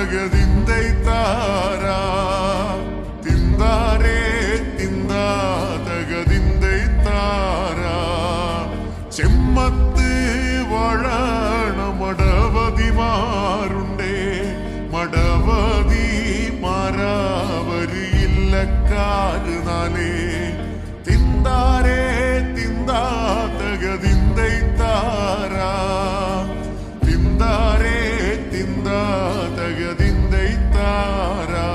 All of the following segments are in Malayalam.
തകതിന്തൈ താരാ തിന്താരേ തിന്താ തകതിന്തൈ താരാ ചെമ്മത്ത് വാഴണ മടവതിമാരുണ്ടേ മടവതി മാരാവരിയില്ലക്കാര് നാലേ തിന്താരേ തിന്താ തകതിന്തൈ Tara തിന്താരേ തിന്താ തകതിന്തൈ Tara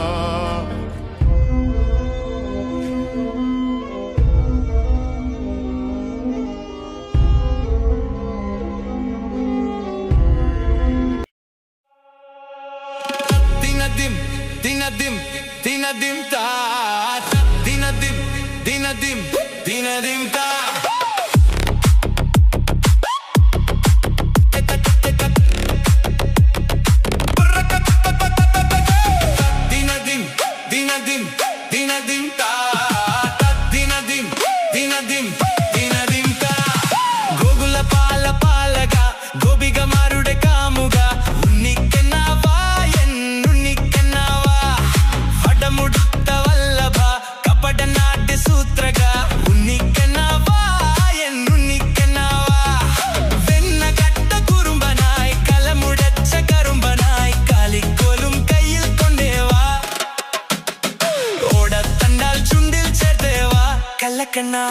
Dinadim, dinadim ta, dinadim, dinadim, dinadim ta. Dinadim, dinadim, dinadim ta, dinadim, dinadim, dinadim ta. Gogula pala palaga, gobiga marude kamuga, unnikkenava. Kalla kanna